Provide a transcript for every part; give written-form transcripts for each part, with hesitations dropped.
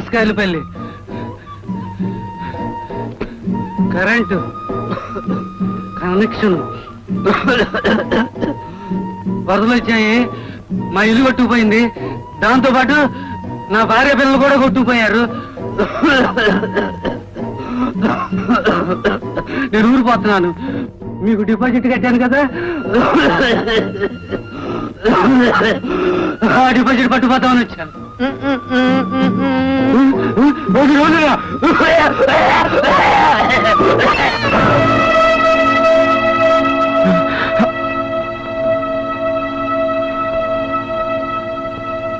Dosakayalapalli current connection వరదలు వచ్చాయి, మా ఇల్లు కొట్టుకుపోయింది. దాంతో పాటు నా భార్య పిల్లలు కూడా కొట్టుకుపోయారు. నేను ఊరిపోతున్నాను. మీకు డిపాజిట్ కట్టాను కదా, ఆ డిపాజిట్ పట్టుపోతామని వచ్చాను.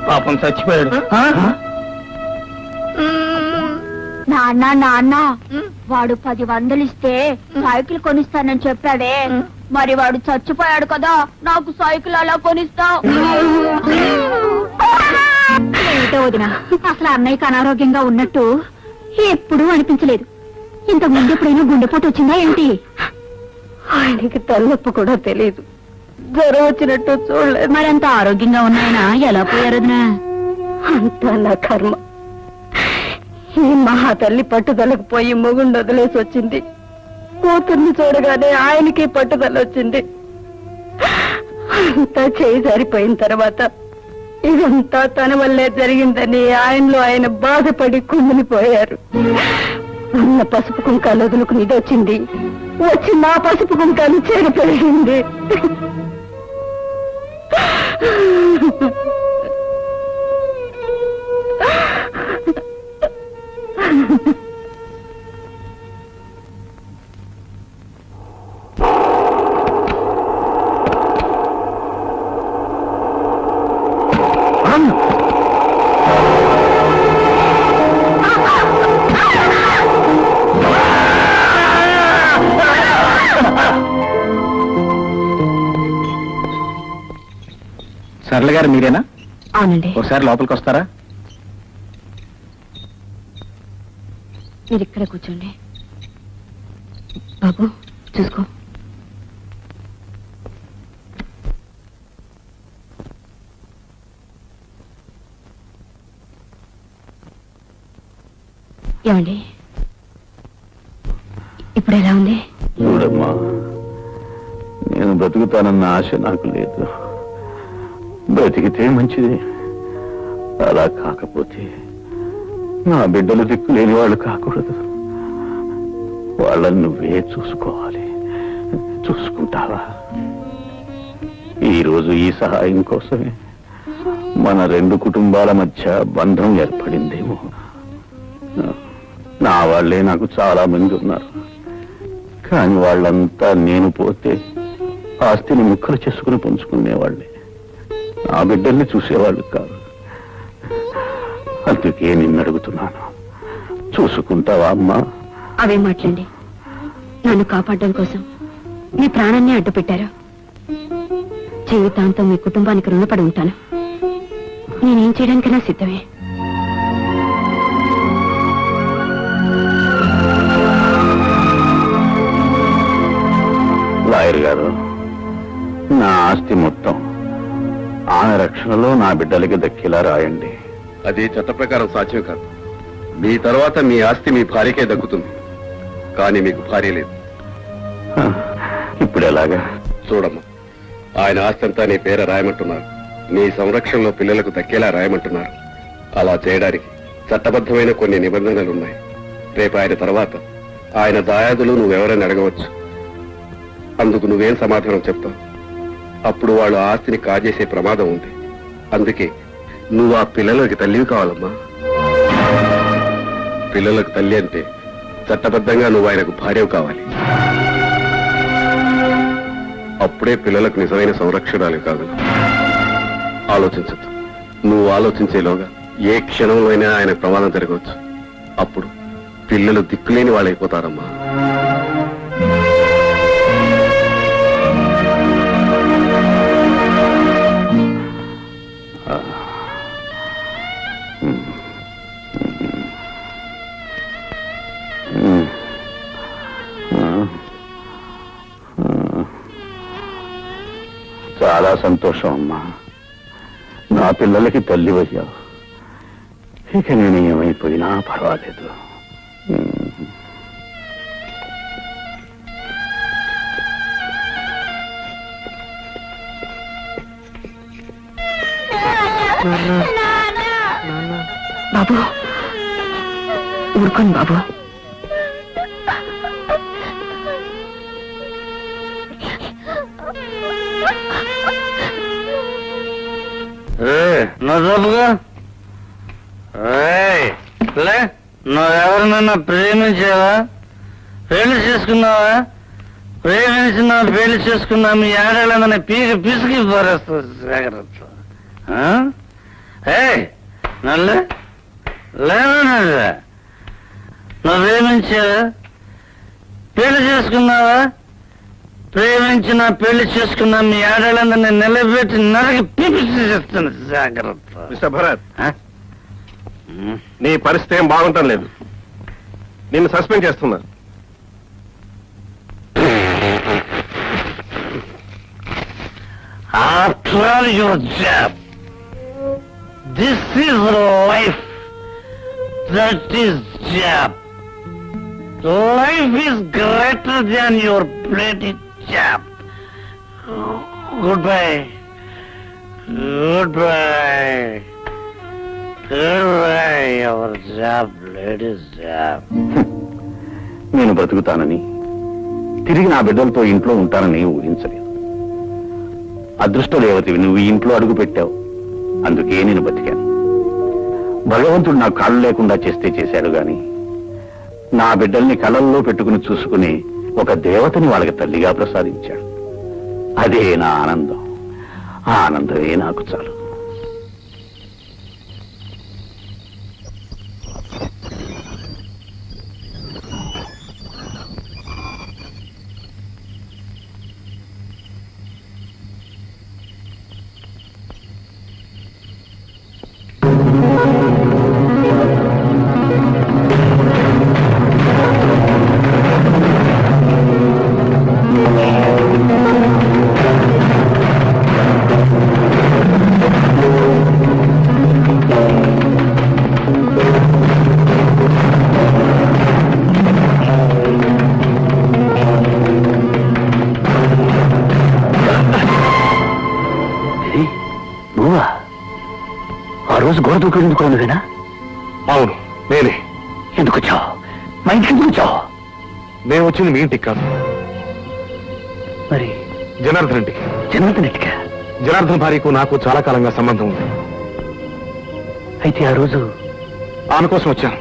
పాపం చచ్చిపోయాడు. నాన్న నాన్న వాడు 10 వందలు ఇస్తే సైకిల్ కొనిస్తానని చెప్పాడే, మరి వాడు చచ్చిపోయాడు కదా, నాకు సైకిల్ అలా కొనిస్తావు? ఏమిటో వదినా, అసలు అన్నయ్యకి అనారోగ్యంగా ఉన్నట్టు ఎప్పుడూ అనిపించలేదు. ఇంతకు ముందు ఎప్పుడైనా గుండెపోటు వచ్చిందా ఏంటి? ఆయనకి తలనొప్పి కూడా తెలియదు, జ్వరం వచ్చినట్టు చూడలేదు. మరి అంత ఆరోగ్యంగా ఉన్నాయన ఎలా పోయారు వదినా? అంతా నా కర్మ. ఈ మహా తల్లి పట్టుదలకు పోయి మొగుండు వదిలేసి వచ్చింది. కూతుర్ని చూడగానే ఆయనకి పట్టుదల వచ్చింది. అంతా చేయి సరిపోయిన తర్వాత ఇదంతా తన వల్లే జరిగిందని ఆయనలో ఆయన బాధపడి కుమిలిపోయారు. ఉన్న పసుపు కుంకాలు వదులుకుని ఇది వచ్చింది, వచ్చి నా పసుపు కుంకాలు చేరిపోయింది. సరళ గారు మీరేనా? అవునండి. ఒకసారి లోపలికి వస్తారా? మీరు ఇక్కడ కూర్చోండి. బాబు చూసుకో. ఏమండి ఇప్పుడు ఎలా ఉంది? చూడమ్మా, నేను బ్రతుకుతానన్న ఆశ నాకు లేదు. బ్రతికితే మంచిది, అలా కాకపోతే నా బిడ్డలు దిక్కు లేని వాళ్ళు కాకూడదు. వాళ్ళని నువ్వే చూసుకోవాలి. చూసుకుంటావా? ఈరోజు ఈ సహాయం కోసమే మన 2 కుటుంబాల మధ్య బంధం ఏర్పడిందేమో. నా వాళ్ళే నాకు చాలా మంది ఉన్నారు, కానీ వాళ్ళంతా నేను పోతే ఆస్తిని ముక్కలు చేసుకుని పంచుకునేవాళ్ళే, నా బిడ్డల్ని చూసేవాళ్ళు కాదు. అందుకే నిన్ను అడుగుతున్నాను, చూసుకుంటావా అమ్మా? అవే మాట్లాడండి. నన్ను కాపాడడం కోసం మీ ప్రాణాన్ని అడ్డు పెట్టారు. జీవితాంతం మీ కుటుంబానికి రుణపడి ఉంటాను. నేనేం చేయడానికైనా సిద్ధమే. లాయర్ గారు, నా ఆస్తి మొత్తం ఆమె రక్షణలో నా బిడ్డలకి దక్కేలా రాయండి. అది చట్ట ప్రకారం సాధ్యం కాదు. మీ తర్వాత మీ ఆస్తి మీ భార్యకే దక్కుతుంది, కానీ మీకు భార్య లేదు. ఇప్పుడు ఎలాగా? చూడమ్మా, ఆయన ఆస్తి అంతా నీ పేర రాయమంటున్నారు. నీ సంరక్షణలో పిల్లలకు దక్కేలా రాయమంటున్నారు. అలా చేయడానికి చట్టబద్ధమైన కొన్ని నిబంధనలున్నాయి. రేపు ఆయన తర్వాత ఆయన దాయాదులు నువ్వెవరైనా అడగవచ్చు. అందుకు నువ్వేం సమాధానం చెప్తావు? అప్పుడు వాళ్ళు ఆస్తిని కాజేసే ప్రమాదం ఉంది. అందుకే నువ్వు ఆ పిల్లలకి తల్లివి కావాలమ్మా. పిల్లలకు తల్లి అంటే చట్టబద్ధంగా నువ్వు ఆయనకు భార్యవు కావాలి. అప్పుడే పిల్లలకు నిజమైన సంరక్షణాలు కాదు. ఆలోచించద్దు. నువ్వు ఆలోచించేలోగా ఏ క్షణంలో అయినా ఆయన ప్రమాదం జరగవచ్చు. అప్పుడు పిల్లలు దిక్కులేని వాళ్ళైపోతారమ్మా. చాలా సంతోషం అమ్మా, నా పిల్లలకి తల్లి అయ్యావు. ఇక నేను ఏమైపోయినా పర్వాలేదు. బాబు ఊరుకోండి బాబు. నువ్వుగా నువ్వెవరినన్నా ప్రేమించావా? పెళ్లి చేసుకున్నావా? ప్రేమించినా పెళ్లి చేసుకున్నా మీ ఆడేళ్ళని పీకి పిసికి పారేస్తుంది జాగ్రత్త. నల్లే లేదా నువ్వు ప్రేమించావా? పెళ్లి చేసుకున్నావా? ప్రేమించిన పెళ్లి చేసుకున్నా మీ ఆడేళ్ళందరినీ నిలబెట్టి నరకి పిపిస్తాను జాగ్రత్త. మిస్టర్ భరత్, నీ పరిస్థితి ఏం బాగుంటం లేదు. నిన్ను సస్పెండ్ చేస్తున్నా. After all your job, this is life. That is job. Life is greater than your bloody job. Goodbye. Goodbye. Goodbye, your job, ladies' job. నేను బతుకుతానని, తిరిగి నా బిడ్డలతో ఇంట్లో ఉంటానని ఊహించలేదు. అదృష్టదేవతివి నువ్వు ఈ ఇంట్లో అడుగు పెట్టావు. అందుకే నేను బతికాను. భగవంతుడు నా కాళ్ళు లేకుండా చేస్తే చేశాడు గాని నా బిడ్డల్ని కళ్ళల్లో పెట్టుకుని చూసుకుని ఒక దేవతని వాళ్ళకి తల్లిగా ప్రసాదించాడు. అదే నా ఆనందం. ఆ ఆనందమే నాకు చాలు. నువ్వా? ఆ రోజు గోడ దూకుడు ఎందుకు నువ్వేనా? అవును, నేనే. ఎందుకు వచ్చావు? మా ఇంటికి ఎందుకు వచ్చావు? నేను వచ్చింది మీ ఇంటికి కాదు, మరి జనార్దన్ ఇంటికి. జనార్దన్ ఇంటికా? జనార్దన్ భార్యకు నాకు చాలా కాలంగా సంబంధం ఉంది. అయితే ఆ రోజు ఆమె కోసం వచ్చాను.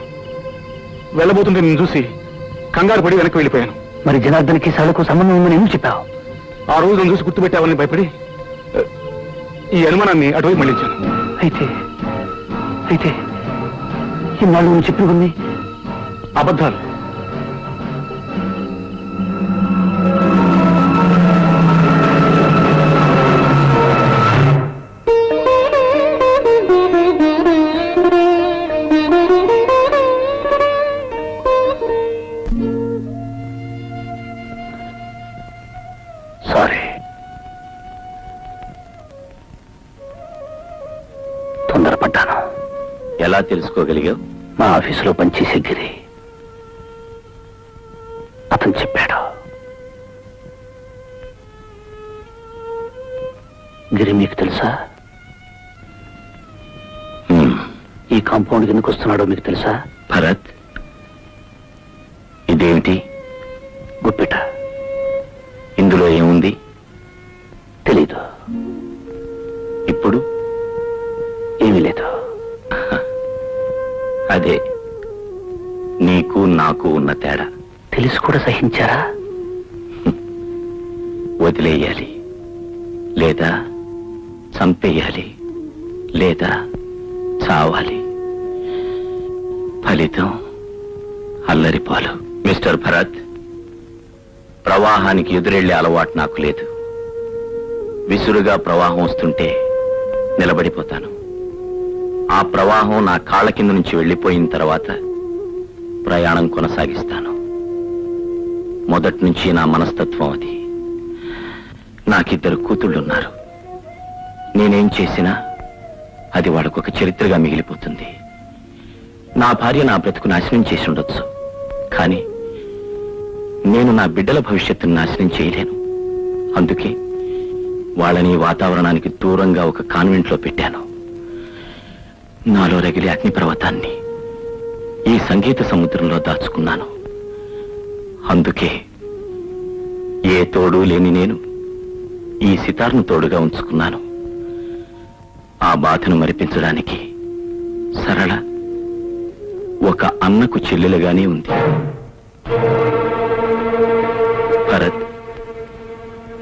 వెళ్ళబోతుంటే నేను చూసి కంగారు పడి వెనక్కి వెళ్ళిపోయాను. మరి జనార్దన్కి సాలకు సంబంధం ఉందని ఎందుకు చెప్పావు? ఆ రోజు నన్ను చూసి గుర్తుపెట్టావని భయపడి ఈ అనుమానాన్ని అటువైపు మళ్ళించాను. అయితే అయితే ఇన్నాళ్ళు నువ్వు చెప్పినవన్నీ అబద్ధాలు. సారీ. తొందరపడ్డాను. ఎలా తెలుసుకోగలిగావు? మా ఆఫీసులో పనిచేసే గిరి అతను చెప్పాడు. గిరి మీకు తెలుసా? ఈ కాంపౌండ్ ఎందుకు వస్తున్నాడో మీకు తెలుసా? భరత్, ఇదేమిటి? గుప్పిట. ఇందులో ఏముంది? తెలీదు. ఇప్పుడు ఏమీ లేదు. అదే నీకు నాకు ఉన్న తేడా. తెలిసి కూడా సహించారా? వదిలేయాలి, లేదా చంపేయాలి, లేదా చావాలి. ఫలితం అల్లరిపాలు. మిస్టర్ భరత్, ప్రవాహానికి ఎదురెళ్లే అలవాటు నాకు లేదు. విసురుగా ప్రవాహం వస్తుంటే నిలబడిపోతాను. ఆ ప్రవాహం నా కాళ్ళ కింద నుంచి వెళ్ళిపోయిన తర్వాత ప్రయాణం కొనసాగిస్తాను. మొదటి నుంచి నా మనస్తత్వం అది. నాకిద్దరు కూతుళ్ళున్నారు. నేనేం చేసినా అది వాళ్ళకొక చరిత్రగా మిగిలిపోతుంది. నా భార్య నా బ్రతుకు నాశనం చేసి ఉండొచ్చు, కానీ నేను నా బిడ్డల భవిష్యత్తును నాశనం చేయలేను. అందుకే వాళ్ళని వాతావరణానికి దూరంగా ఒక కాన్వెంట్లో పెట్టాను. నాలో రగిలే అగ్నిపర్వతాన్ని ఈ సంగీత సముద్రంలో దాచుకున్నాను. అందుకే ఏ తోడు లేని నేను ఈ సితార్ను తోడుగా ఉంచుకున్నాను. ఆ బాధను మరిపించడానికి సరళ ఒక అన్నకు చెల్లెలుగానే ఉంది. భరత్,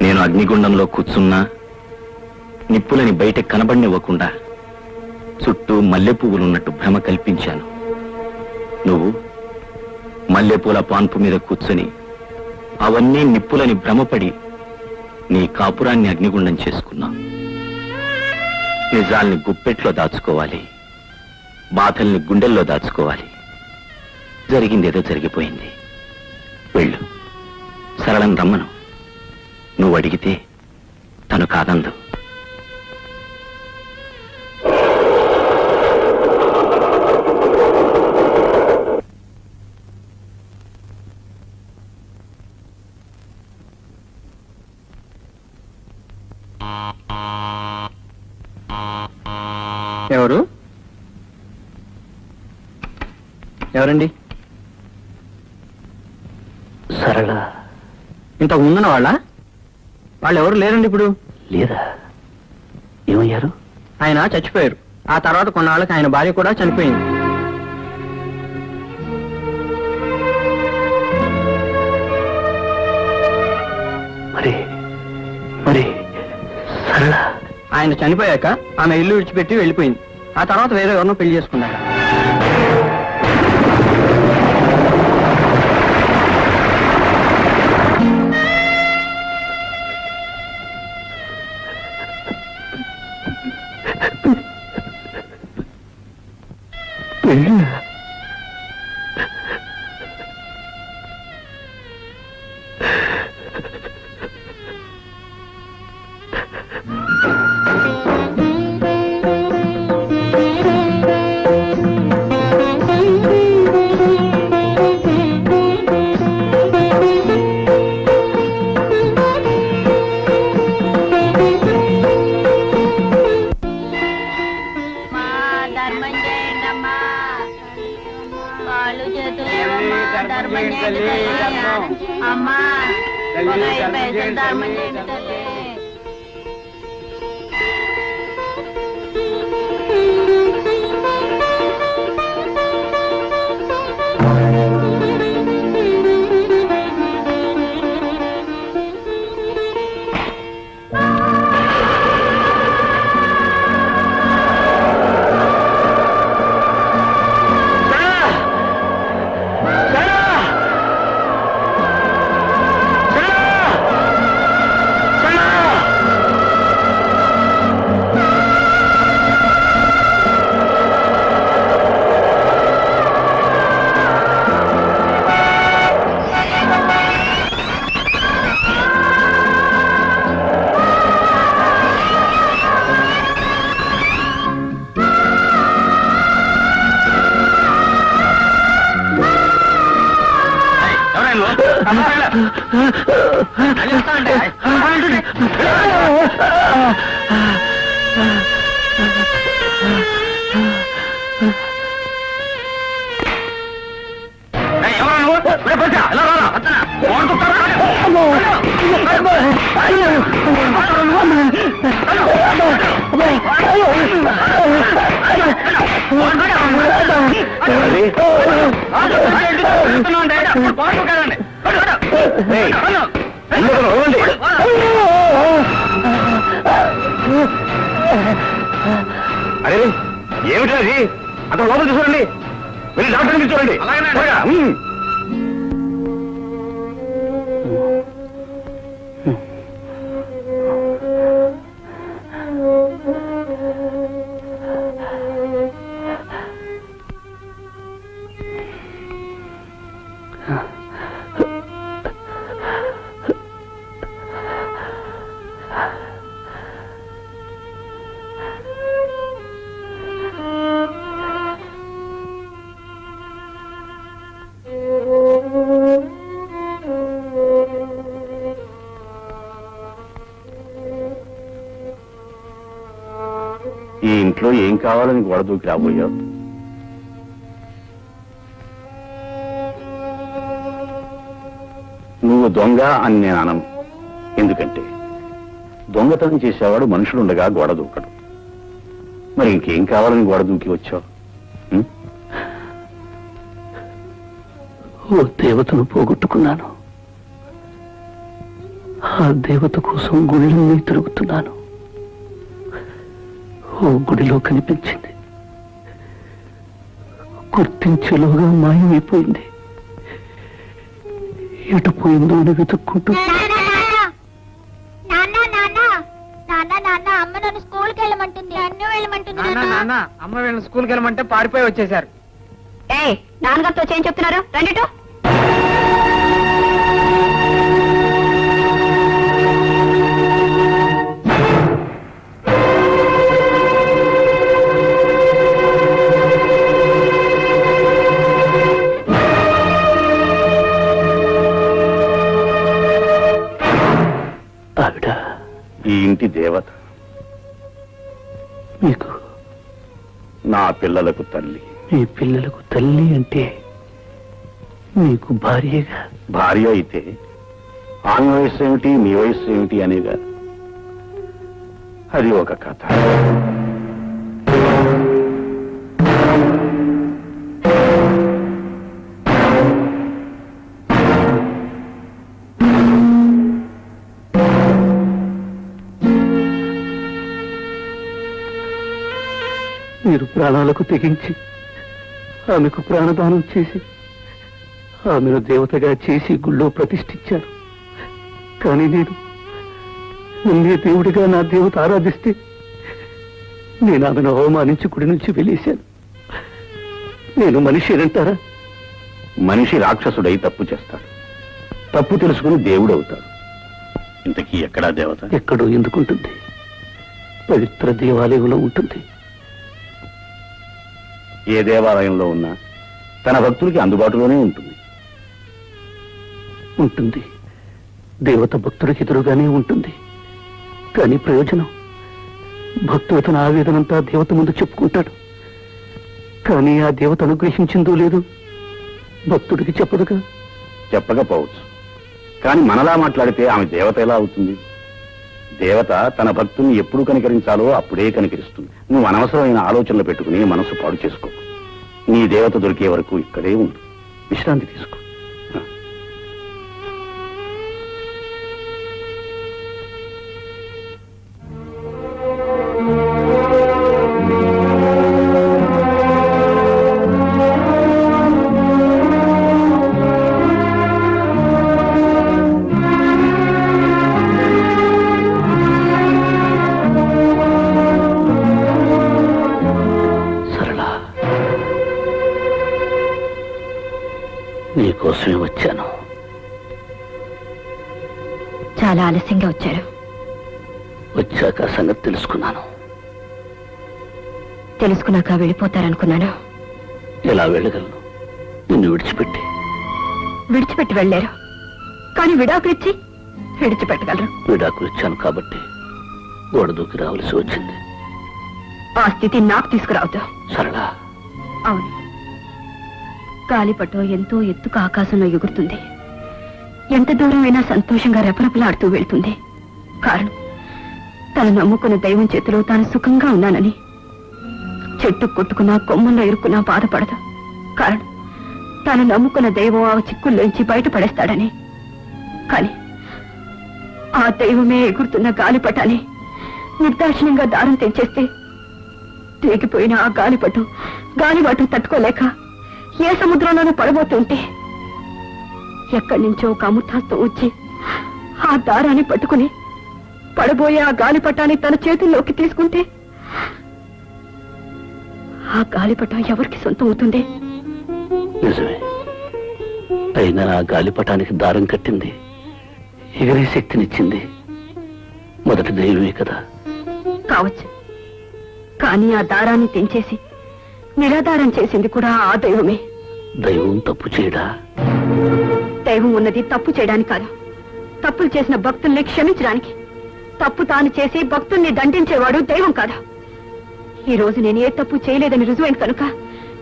నేను అగ్నిగుండంలో కూర్చున్నా నిప్పులని బయట కనబడినివ్వకుండా చుట్టూ మల్లె పువ్వులున్నట్టు భ్రమ కల్పించాను. నువ్వు మల్లెపూల పాన్పు మీద కూర్చొని అవన్నీ నిప్పులని భ్రమపడి నీ కాపురాన్ని అగ్నిగుండం చేసుకున్నావు. నిజాల్ని గుప్పెట్లో దాచుకోవాలి, బాధల్ని గుండెల్లో దాచుకోవాలి. జరిగిందేదో జరిగిపోయింది. వెళ్ళు, సరళం రమ్మను. నువ్వు అడిగితే తను కాదందు. ఎవరు? ఎవరండి? సరళ ఇంతకు ముందున్న వాళ్ళు ఎవరు లేరండి ఇప్పుడు. లేదా? ఏమయ్యారు? ఆయన చచ్చిపోయారు. ఆ తర్వాత కొన్నాళ్ళకి ఆయన భార్య కూడా చనిపోయింది. మరి మరి సరళ ఆయన చనిపోయాక ఆమె ఇల్లు విడిచిపెట్టి వెళ్ళిపోయింది. ఆ తర్వాత వేరే ఎవరినో పెళ్లి చేసుకున్నాడు. అరే ఏమిటది? అతను లోపల చూడండి, వెళ్ళి డాక్టర్ని చూడండి. ఇంట్లో ఏం కావాలని గొడదూకి రాబోయావు? నువ్వు దొంగ అని నేను అనను. ఎందుకంటే దొంగతనం చేసేవాడు మనుషులుండగా గోడ దూకడు. మరి ఇంకేం కావాలని గోడ దూకి వచ్చావు? ఓ దేవతను పోగొట్టుకున్నాను. ఆ దేవత కోసం గుడిని తిరుగుతున్నాను. ఓ గుడిలో కనిపించింది, గుర్తించేలోగా మాయమైపోయింది. ఎటు పోయిందో అని వెతుక్కుంటూ అమ్మ నన్ను స్కూల్కి వెళ్ళమంటుంది, అన్ను వెళ్ళమంటుంది. అమ్మ వీళ్ళని స్కూల్కి వెళ్ళమంటే పారిపోయి వచ్చేశారు. నాన్నగారితో చేయం చెప్తున్నారు, రండిటో. ఆవిడ ఈ ఇంటి దేవత, మీకు నా పిల్లలకు తల్లి. మీ పిల్లలకు తల్లి అంటే మీకు భార్యగా. భార్య అయితే ఆమె వయస్సు ఏమిటి, మీ వయస్సు ఏమిటి అనేగా. అది ఒక కథ. మీరు ప్రాణాలకు తెగించి ఆమెకు ప్రాణదానం చేసి ఆమెను దేవతగా చేసి గుళ్ళో ప్రతిష్ఠించారు. కానీ నేను నన్నే దేవుడిగా నా దేవత ఆరాధిస్తే నేను ఆమెను అవమానించి గుడి నుంచి వెళ్ళేశాను. నేను మనిషినంటారా? మనిషి రాక్షసుడై తప్పు చేస్తాడు, తప్పు తెలుసుకుని దేవుడు అవుతాడు. ఇంతకీ ఎక్కడా దేవత? ఎక్కడో ఎందుకుంటుంది? పవిత్ర దేవాలయంలో ఉంటుంది. ఏ దేవాలయంలో ఉన్నా తన భక్తులకి అందుబాటులోనే ఉంటుంది. ఉంటుంది, దేవత భక్తుడికి ఎదురుగానే ఉంటుంది. కానీ ప్రయోజనం? భక్తుడు తన ఆవేదనంతా దేవత ముందు చెప్పుకుంటాడు. కానీ ఆ దేవత అనుగ్రహించిందో లేదు భక్తుడికి చెప్పదుగా. చెప్పకపోవచ్చు, కానీ మనలా మాట్లాడితే ఆమె దేవత ఎలా అవుతుంది? దేవత తన భక్తుల్ని ఎప్పుడు కనికరించాలో అప్పుడే కనికరిస్తుంది. నువ్వు అనవసరమైన ఆలోచనలు పెట్టుకుని మనసు పాడు చేసుకో. నీ దేవత దొరికే వరకు ఇక్కడే ఉండు, విశ్రాంతి తీసుకో. నీకోసమే వచ్చాను. చాలా ఆలస్యంగా వచ్చారు. వచ్చాక సంగతి తెలుసుకున్నాను. తెలుసుకున్నాక వెళ్ళిపోతారనుకున్నాను. ఎలా వెళ్ళగలను నిన్ను విడిచిపెట్టి? విడిచిపెట్టి వెళ్ళారు, కానీ విడాకులిచ్చి విడిచిపెట్టగలరు. విడాకులు ఇచ్చాను కాబట్టి గోడ దూకి రావాల్సి వచ్చింది. ఆ స్థితి నాకు తీసుకురావద్దు. సరళా, అవును, గాలిపటం ఎంతో ఎత్తుకు ఆకాశంలో ఎగురుతుంది. ఎంత దూరమైనా సంతోషంగా రెపరెపలాడుతూ వెళ్తుంది. కారణం, తను నమ్ముకున్న దైవం చేతిలో తాను సుఖంగా ఉన్నానని. చెట్టు కొట్టుకున్నా కొమ్మల్లో ఇరుక్కున్నా బాధపడదు. కారణం, తాను నమ్ముకున్న దైవం ఆ చిక్కుల్లోంచి బయటపడేస్తాడని. కాని ఆ దైవమే ఎగురుతున్న గాలిపటాన్ని నిర్దాక్షిణ్యంగా దారం తెంచేస్తే తెగిపోయిన ఆ గాలివాటు తట్టుకోలేక ఏ సముద్రంలోనూ పడబోతుంటే ఎక్కడి నుంచో ఒక అమృతాస్తం వచ్చి ఆ దారాన్ని పట్టుకుని పడబోయే ఆ గాలిపటాన్ని తన చేతుల్లోకి తీసుకుంటే ఆ గాలిపటం ఎవరికి సొంతం అవుతుంది? నిజమే. అయినా ఆ గాలిపటానికి దారం కట్టింది, ఎగిరే శక్తినిచ్చింది మొదటి దైవమే కదా. కావచ్చు, కానీ ఆ దారాన్ని తెంచేసి నిరాధారం చేసింది కూడా ఆ దైవమే. దైవం తప్పు చేయడా? దైవం ఉన్నది తప్పు చేయడానికి కాదు, తప్పులు చేసిన భక్తుల్ని క్షమించడానికి. తప్పు తాను చేసి భక్తుల్ని దండించేవాడు దైవం కాదు. ఈ రోజు నేను ఏ తప్పు చేయలేదని రుజువైంది కనుక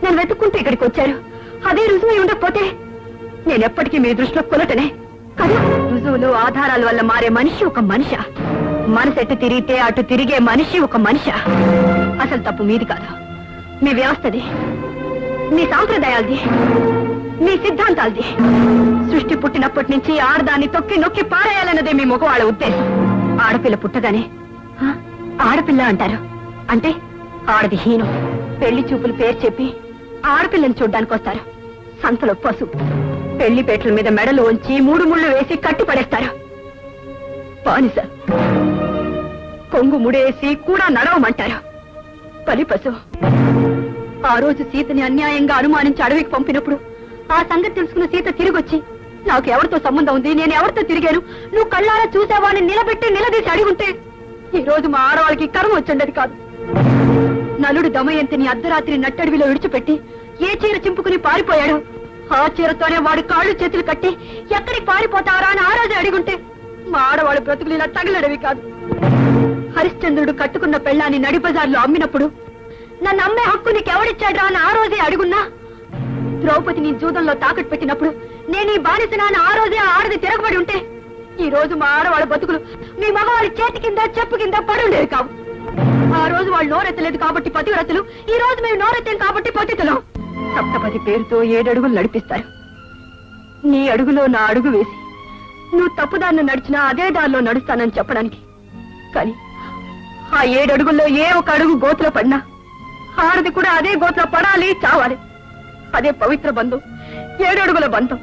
నేను వెతుక్కుంటూ ఇక్కడికి వచ్చారు. అదే రుజువై ఉండకపోతే నేను ఎప్పటికీ మీ దృష్టిలో కొలటనే కదా. రుజువులు ఆధారాల వల్ల మారే మనిషి ఒక మనిషి. మనసు ఎటు తిరిగితే అటు తిరిగే మనిషి ఒక మనిషి. అసలు తప్పు మీది కాదు, మీ వ్యవస్థది, మీ సాంప్రదాయాలది, మీ సిద్ధాంతాలది. సృష్టి పుట్టినప్పటి నుంచి ఆడదాన్ని తొక్కి నొక్కి పారేయాలన్నదే మీ మగవాళ్ళ ఉద్దేశం. ఆడపిల్ల పుట్టగానే ఆడపిల్ల అంటారు, అంటే ఆడది హీనం. పెళ్లి చూపులు పేరు చెప్పి ఆడపిల్లని చూడ్డానికి వస్తారు. సంతలో పసుపు పెళ్లి పేటల మీద మెడలు ఉంచి 3 ముళ్ళు వేసి కట్టి పడేస్తారు. బానిస కొంగు ముడేసి కూడా నడవమంటారు. పలి పశు. ఆ రోజు సీతని అన్యాయంగా అనుమానించి అడవికి పంపినప్పుడు ఆ సంగతి తెలుసుకున్న సీత తిరిగొచ్చి నాకు ఎవరితో సంబంధం ఉంది, నేను ఎవరితో తిరిగాను, నువ్వు కళ్ళారా చూసావా అని నిలదీసి అడిగుంటే ఈ రోజు మా ఆడవాళ్ళకి కర్మ వచ్చండది కాదు. నలుడు దమయంతిని అర్ధరాత్రి నట్టడివిలో విడిచిపెట్టి ఏ చీర చింపుకుని పారిపోయాడు, ఆ చీరతోనే వాడి కాళ్ళు చేతులు కట్టి ఎక్కడికి పారిపోతారా అని ఆ రోజు అడిగుంటే మా ఆడవాళ్ళ బ్రతుకులు ఇలా తగలడవి కాదు. హరిశ్చంద్రుడు కట్టుకున్న పెళ్ళాన్ని నడి బజార్లో అమ్మినప్పుడు నన్ను అమ్మే హక్కు నీకెవడిచ్చాడ్రా అని ఆ రోజే అడుగున్నా, ద్రౌపదిని జూదంలో తాకట్టు పెట్టినప్పుడు నేను ఈ బానిసనా అని ఆ రోజే ఆడది తిరగబడి ఉంటే ఈ రోజు మా ఆడవాళ్ళ బతుకులు మీ మగవాళ్ళ చేతి కింద చెప్పు కింద పడుండేది కావు. ఆ రోజు వాళ్ళు నోరెత్తలేదు కాబట్టి పతివ్రతలు, ఈ రోజు మేము నోరెత్తాం కాబట్టి పతితులం. సప్తపది పేరుతో 7 అడుగులు నడిపిస్తారు. నీ అడుగులో నా అడుగు వేసి నువ్వు తప్పుదారిని నడిచినా అదే దారిలో నడుస్తానని చెప్పడానికి. కానీ ఆ 7 అడుగుల్లో ఏ ఒక అడుగు గోతులో పడినా ఆడది కూడా అదే గోతులో పడాలి, చావాలి. అదే పవిత్ర బంధం, 7 అడుగుల బంధం.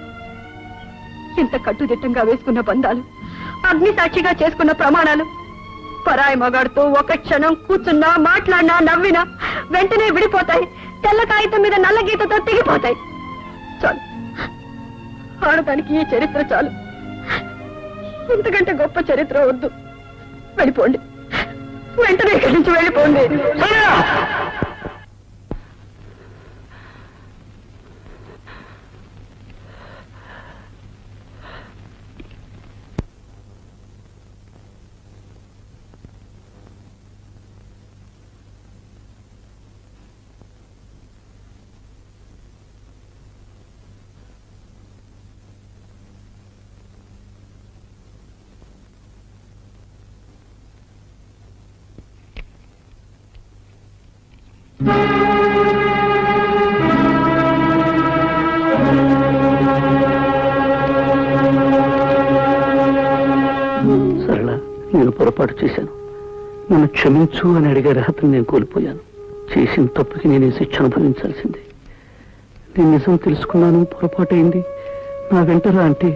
ఇంత కట్టుదిట్టంగా వేసుకున్న బంధాలు, అగ్ని సాక్షిగా చేసుకున్న ప్రమాణాలు పరాయి మగాడితో ఒక క్షణం కూర్చున్నా, మాట్లాడినా, నవ్వినా వెంటనే విడిపోతాయి. తెల్ల కాగితం మీద నల్ల గీతతో తెగిపోతాయి. చాలు, ఆడదానికి ఈ చరిత్ర చాలు. ఇంతకంటే గొప్ప చరిత్ర వద్దు. వెళ్ళిపోండి, వెంటనే ఇక్కడి నుంచి వెళ్ళిపోండి. సరళ, నేను పొరపాటు చేశాను. నన్ను క్షమించు అని అడిగే అర్హతను నేను కోల్పోయాను. చేసిన తప్పుకి నేను శిక్ష అనుభవించాల్సిందే. నేను నిజం తెలుసుకున్నాను, పొరపాటైంది. నా వెంటరా అంటే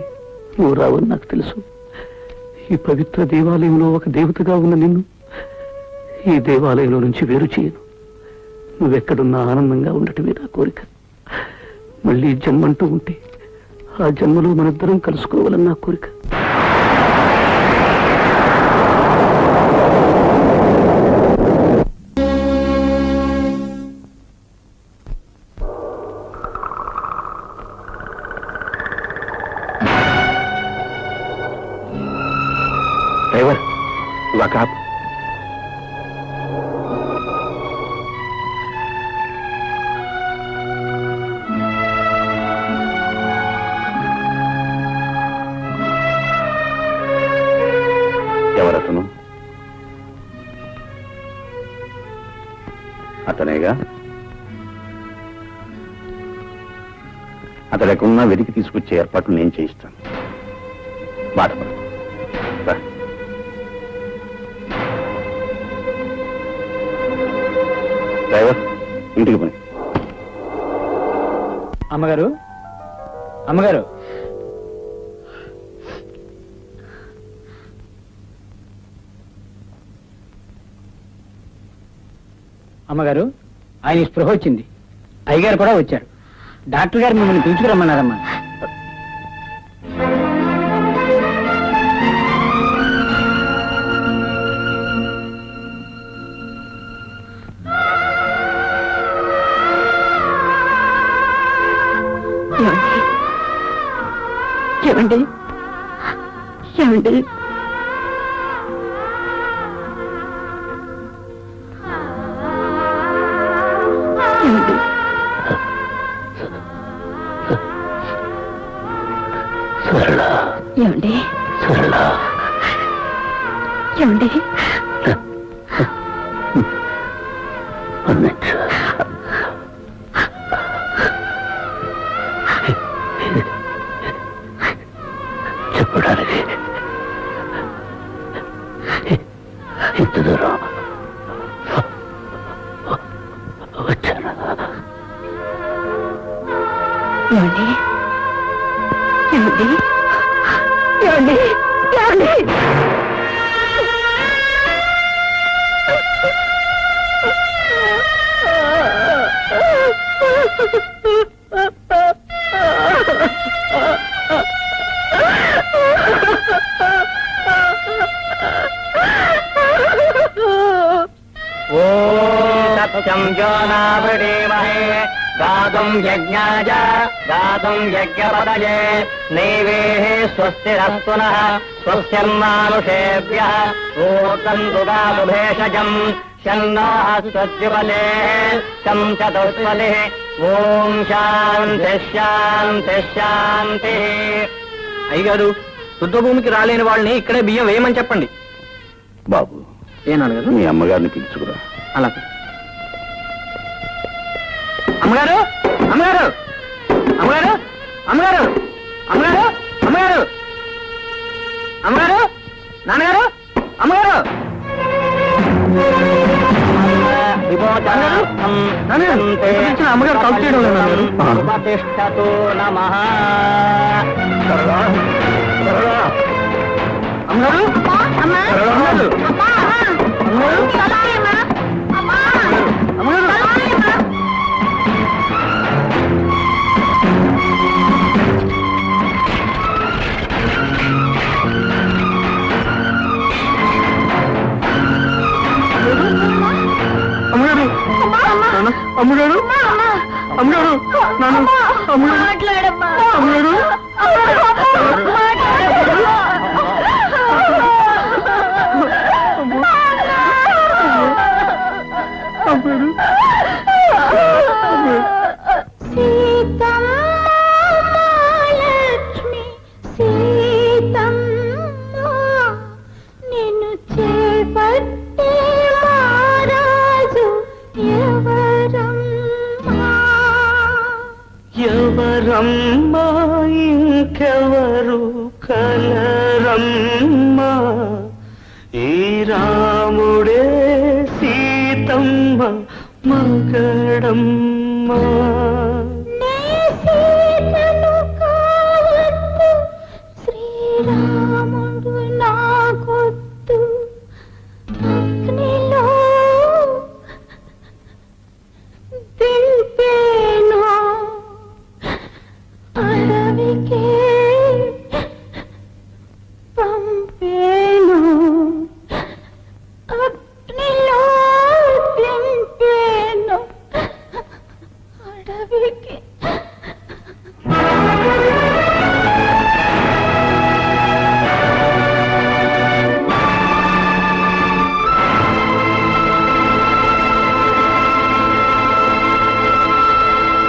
నువ్వు రావని నాకు తెలుసు. ఈ పవిత్ర దేవాలయంలో ఒక దేవతగా ఉన్న నిన్ను ఈ దేవాలయంలో నుంచి వేరు చేయను. నువ్వెక్కడున్నా ఆనందంగా ఉండటమే నా కోరిక. మళ్ళీ జన్మంటూ ఉంటే ఆ జన్మలో మనిద్దరం కలుసుకోవాలని నా కోరిక. డ్రైవర్, ఇవా కాపు. ఎవరతను? అతనేగా. అతడు ఎక్కడున్నా వెతికి తీసుకొచ్చే ఏర్పాట్లు నేను చేయిస్తాను. బాధపడు. డ్రైవర్, ఇంటికి పోయి. అమ్మగారు, అమ్మగారు, అమ్మగారు, ఆయన స్పృహ వచ్చింది. అయ్యగారు కూడా వచ్చారు. డాక్టర్ గారు మిమ్మల్ని పిలుచుకురమ్మన్నారమ్మా. ఏమండి, ఏమండి, ఏమండి సరళ ఏమండి చెప్పడానికి ఇంత దూరం వచ్చాను. ఏమండి ఏమండి ఏమండి ఏమండి సత్యం జ్యోనావృణీమహే గాతుం యజ్ఞాయ గాతుం యజ్ఞపదయే నైవేః స్వస్తిరస్తు నః స్వస్తిర్మానుషేభ్యः ఊర్ధ్వంతు గాతు భేషజం శన్నో అస్వద్యుపలే శం చతుష్పలే ఓం శాంతి శాంతి శాంతి. అయ్యగారు, శుద్ధ భూమికి రాలేని వాళ్ళని ఇక్కడే బియ్యం వేయమని చెప్పండి. బాబు, ఏనాడు మీ అమ్మగారిని పిలుచుకురా. అలాగే. అమ్మగారు అమ్మగారు అమ్మగారు అమ్మగారు అమ్మగారు అమ్మగారు అమ్మగారు నాన్నగారు అమ్మగారు అమ్మగారు తప్పు చేయడం లేదు. ఉపతిష్ఠతు నమః. అమ్మగారు అమ్మగారు అమ్మగారు అమ్మగారు నాన్న అమ్మగారు అమ్మగారు లక్ష్మి సీతమ్మ నిన్ను చేపట్టే మహారాజు ఎవరమ్మా? ఎవరమ్మా ఇంకెవరు కలరమ్మా? ఈ రాముడే సీతమ్మ మగడమ్మా. నే సీతను కావద్దు శ్రీరామ